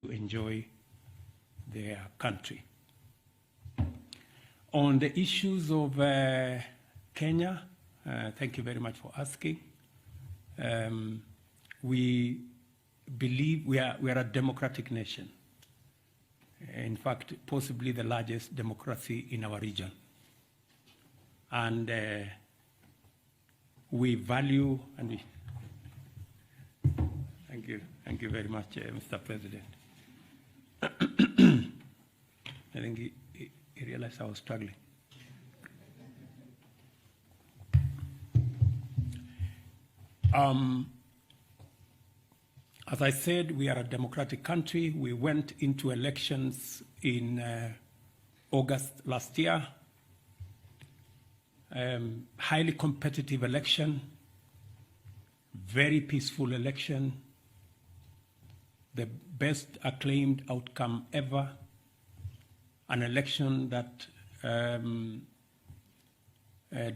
to enjoy their country. On the issues of Kenya, thank you very much for asking. We believe we are a democratic nation. In fact, possibly the largest democracy in our region. And we value, and we, thank you very much, Mr. President. I think he realized I was struggling. As I said, we are a democratic country. We went into elections in August last year. Highly competitive election, very peaceful election, the best acclaimed outcome ever, an election that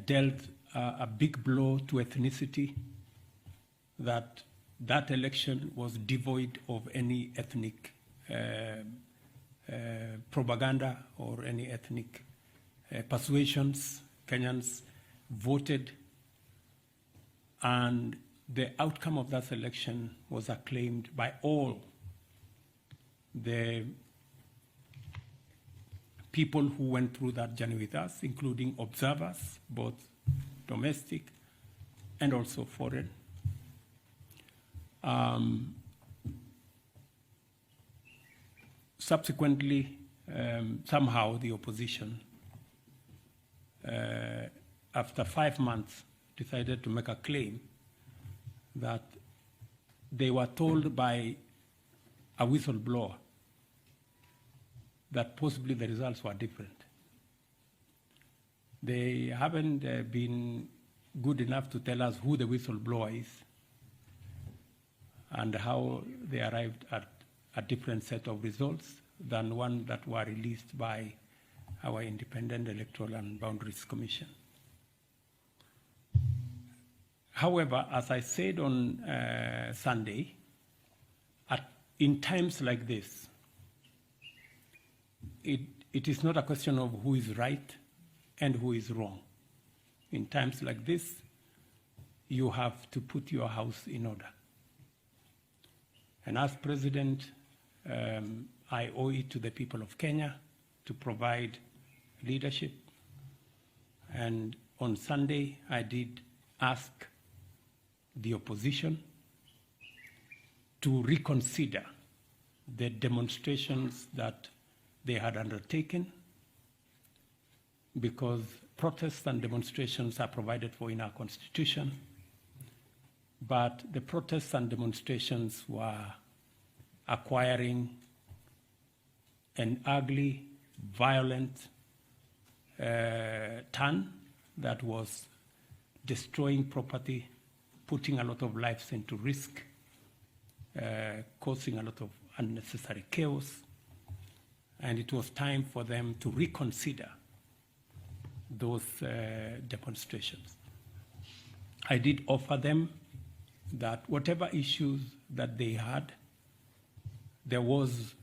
dealt a big blow to ethnicity, that election was devoid of any ethnic propaganda or any ethnic persuasions. Kenyans voted, and the outcome of that election was acclaimed by all the people who went through that journey with us, including observers, both domestic and also foreign. Subsequently, somehow the opposition, after 5 months, decided to make a claim that they were told by a whistleblower that possibly the results were different. They haven't been good enough to tell us who the whistleblower is and how they arrived at a different set of results than one that were released by our Independent Electoral and Boundaries Commission. However, as I said on Sunday, in times like this, it is not a question of who is right and who is wrong. In times like this, you have to put your house in order. And as president, I owe it to the people of Kenya to provide leadership. And on Sunday, I did ask the opposition to reconsider the demonstrations that they had undertaken, because protests and demonstrations are provided for in our Constitution. But the protests and demonstrations were acquiring an ugly, violent turn that was destroying property, putting a lot of lives into risk, causing a lot of unnecessary chaos. And it was time for them to reconsider those demonstrations. I did offer them that whatever issues that they had, there was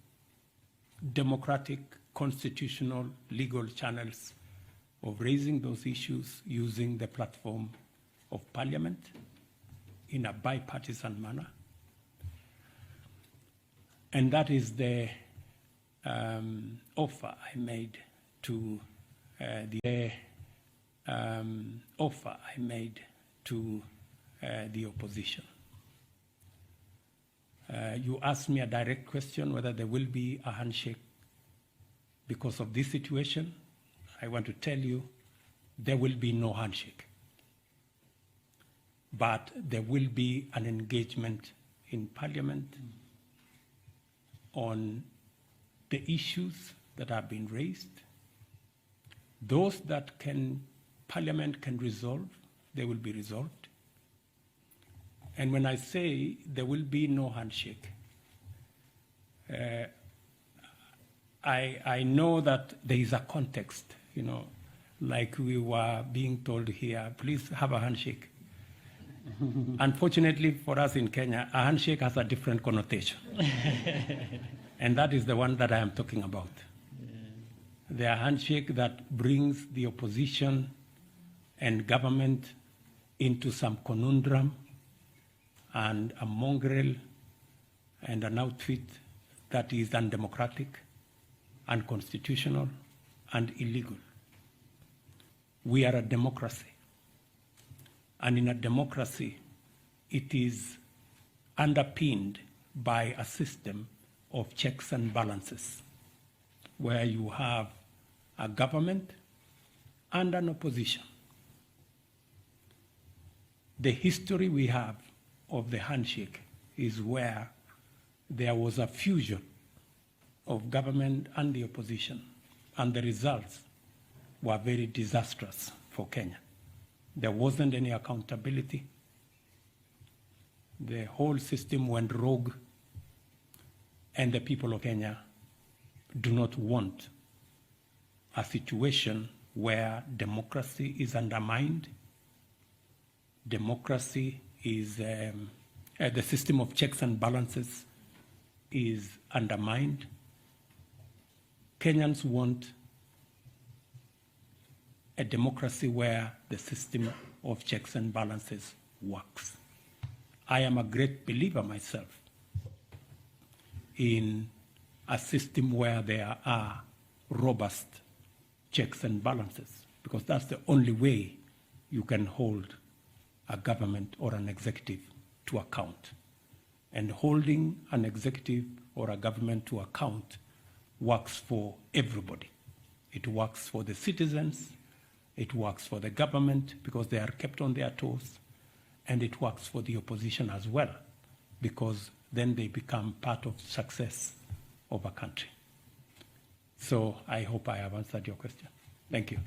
democratic, constitutional, legal channels of raising those issues using the platform of Parliament in a bipartisan manner. And that is the offer I made to the opposition. You asked me a direct question whether there will be a handshake because of this situation. I want to tell you there will be no handshake. But there will be an engagement in Parliament on the issues that have been raised. Those that Parliament can resolve, they will be resolved. And when I say there will be no handshake, I know that there is a context, like we were being told here, please have a handshake. Unfortunately for us in Kenya, a handshake has a different connotation. And that is the one that I am talking about. The handshake that brings the opposition and government into some conundrum and a mongrel and an outfit that is undemocratic, unconstitutional, and illegal. We are a democracy. And in a democracy, it is underpinned by a system of checks and balances, where you have a government and an opposition. The history we have of the handshake is where there was a fusion of government and the opposition, and the results were very disastrous for Kenya. There wasn't any accountability. The whole system went rogue, and the people of Kenya do not want a situation where democracy is undermined. Democracy is, the system of checks and balances is undermined. Kenyans want a democracy where the system of checks and balances works. I am a great believer myself in a system where there are robust checks and balances, because that's the only way you can hold a government or an executive to account. And holding an executive or a government to account works for everybody. It works for the citizens, it works for the government because they are kept on their toes, and it works for the opposition as well, because then they become part of success of a country. So I hope I have answered your question. Thank you.